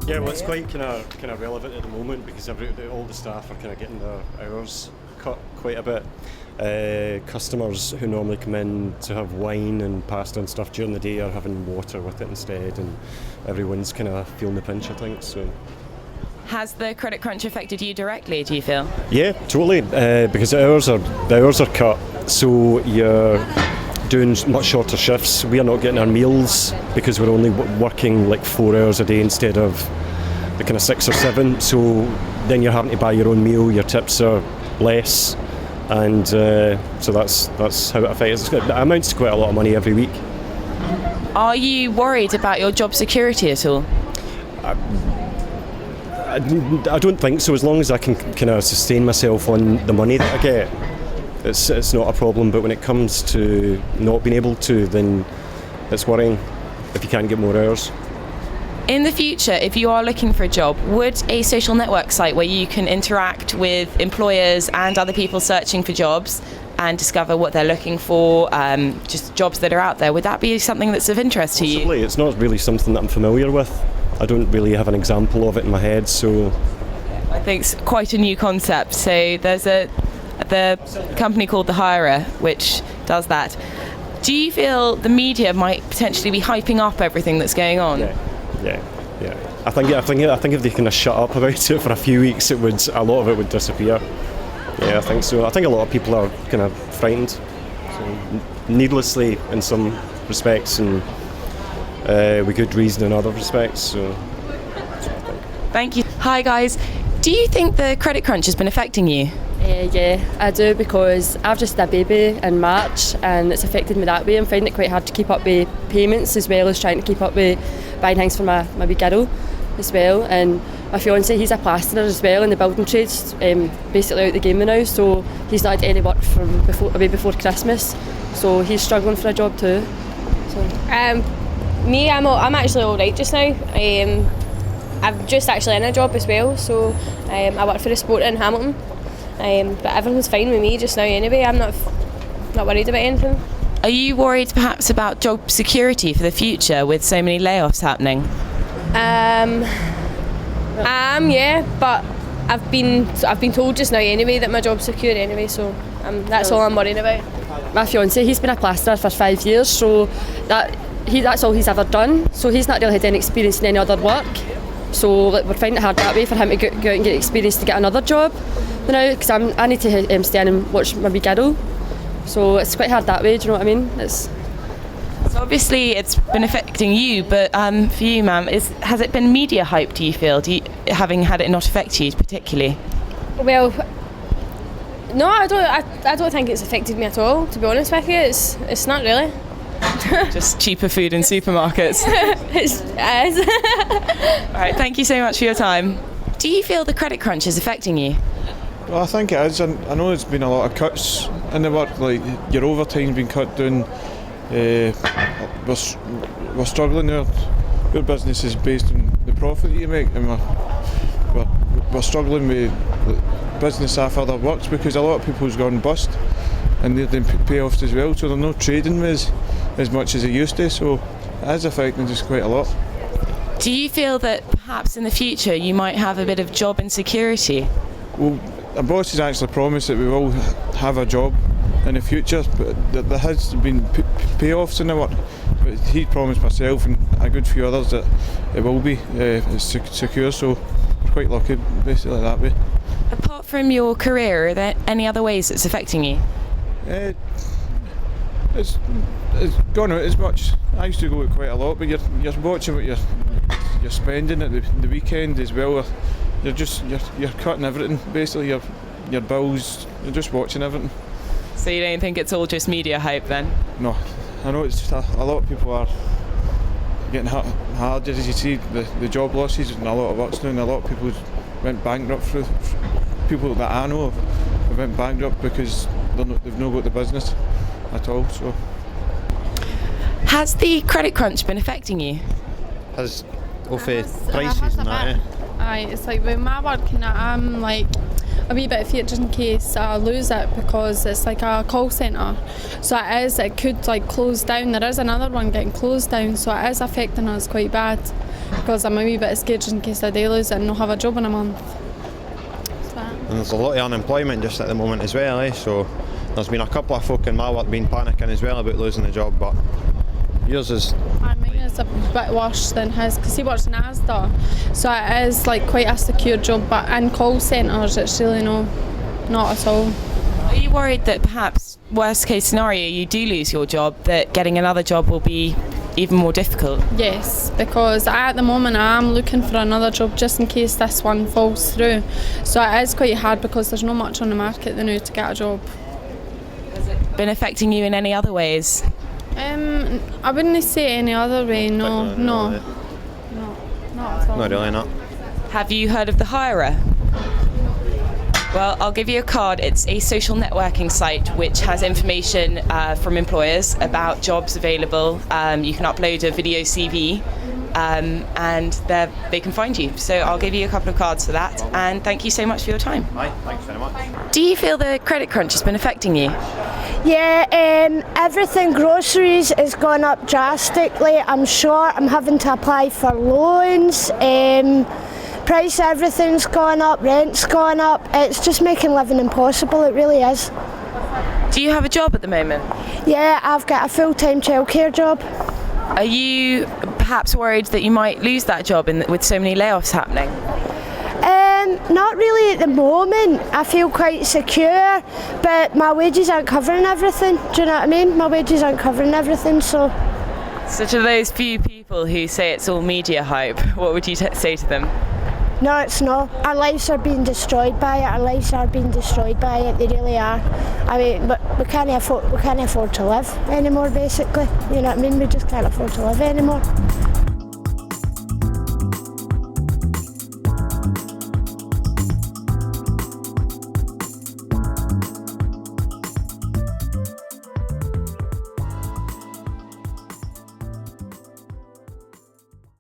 Yeah, well, it's quite kind of relevant at the moment because all the staff are kind of getting their hours cut quite a bit. Customers who normally come in to have wine and pasta and stuff during the day are having water with it instead, and everyone's kind of feeling the pinch, I think. So. Has the credit crunch affected you directly, do you feel? Yeah, totally. Because the hours are cut, so you're doing much shorter shifts. We are not getting our meals because we're only working like 4 hours a day instead of the kind of 6 or 7. So then you're having to buy your own meal. Your tips are less, and so that's how it affects. It amounts to quite a lot of money every week. Are you worried about your job security at all? I don't think so. As long as I can kind of sustain myself on the money that I get, it's not a problem. But when it comes to not being able to, then it's worrying if you can't get more hours. In the future, if you are looking for a job, would a social network site where you can interact with employers and other people searching for jobs and discover what they're looking for, just jobs that are out there, would that be something that's of interest to you? Possibly. It's not really something that I'm familiar with. I don't really have an example of it in my head, so... I think it's quite a new concept. So there's the company called The Hirer, which does that. Do you feel the media might potentially be hyping up everything that's going on? Yeah. I think if they kind of shut up about it for a few weeks, a lot of it would disappear. Yeah, I think so. I think a lot of people are kind of frightened, so needlessly in some respects, and with good reason in other respects. So. Thank you. Hi guys. Do you think the credit crunch has been affecting you? Yeah, I do, because I've just had a baby in March and it's affected me that way. I'm finding it quite hard to keep up with payments as well as trying to keep up with buying things for my wee girl as well. And my fiance, he's a plasterer as well in the building trades, basically out the game now, so he's not had any work from before Christmas, so he's struggling for a job too. So. I'm actually alright just now. I'm just actually in a job as well, so I work for the Sport in Hamilton. But everything's fine with me just now anyway. I'm not worried about anything. Are you worried perhaps about job security for the future with so many layoffs happening? Yeah, but I've been told just now anyway that my job's secure anyway, so that's all I'm worried about. My fiance, he's been a plasterer for 5 years, so that's all he's ever done. So he's not really had any experience in any other work. So we're finding it hard that way for him to go out and get experience to get another job now, because I need to stay in and watch my wee girl. So it's quite hard that way, do you know what I mean? So obviously it's been affecting you, but for you, ma'am, has it been media hype, do you feel, having had it not affect you particularly? Well, no, I don't think it's affected me at all, to be honest with you. It's not really. Just cheaper food in supermarkets. It is. All right, thank you so much for your time. Do you feel the credit crunch is affecting you? Well, I think it is. I know there's been a lot of cuts in the work, like your overtime's been cut down. We're struggling there. Your business is based on the profit that you make, and we're struggling with business after other works because a lot of people's gone bust and they're doing payoffs as well, so they're not trading with as much as they used to, so it is affecting us quite a lot. Do you feel that perhaps in the future you might have a bit of job insecurity? Well, our boss has actually promised that we will have a job in the future, but there has been payoffs in the work, but he promised myself and a good few others that it will be secure, so we're quite lucky basically that way. Apart from your career, are there any other ways it's affecting you? It's gone out as much. I used to go out quite a lot, but you're watching what you're spending at the weekend as well. You're cutting everything basically. Your bills. You're just watching everything. So you don't think it's all just media hype then? No, I know it's just a lot of people are getting hard. As you see, the job losses and a lot of works now, and a lot of people went bankrupt. Through people that I know have went bankrupt because they've not got the business at all. So. Has the credit crunch been affecting you? Has prices and that, Aye, it's like with my work and I'm like a wee bit of fear just in case I lose it, because it's like a call centre, so it could like close down. There is another one getting closed down, so it is affecting us quite bad, because I'm a wee bit scared just in case I do lose it and not have a job in a month. And there's a lot of unemployment just at the moment as well, so there's been a couple of folk in my work been panicking as well about losing the job, but yours is... Mine is a bit worse than his, because he works in Asda, so it is like quite a secure job, but in call centres it's really not at all. Are you worried that perhaps, worst case scenario, you do lose your job, that getting another job will be even more difficult? Yes, because at the moment I am looking for another job just in case this one falls through, so it is quite hard because there's not much on the market now to get a job. Has it been affecting you in any other ways? I wouldn't say any other way, no, not at all. Not really, not. Have you heard of The Hirer? Well, I'll give you a card. It's a social networking site which has information from employers about jobs available. You can upload a video CV and they can find you. So I'll give you a couple of cards for that, and thank you so much for your time. Aye, thanks very much. Do you feel the credit crunch has been affecting you? Yeah, everything, groceries is gone up drastically. I'm short, I'm having to apply for loans. Price of everything's gone up, rent's gone up. It's just making living impossible, it really is. Do you have a job at the moment? Yeah, I've got a full-time childcare job. Are you perhaps worried that you might lose that job with so many layoffs happening? Not really at the moment. I feel quite secure, but my wages aren't covering everything. Do you know what I mean? My wages aren't covering everything, so... So to those few people who say it's all media hype, what would you say to them? No, it's not. Our lives are being destroyed by it. Our lives are being destroyed by it. They really are. I mean, but we can't afford to live anymore. Basically, you know what I mean. We just can't afford to live anymore.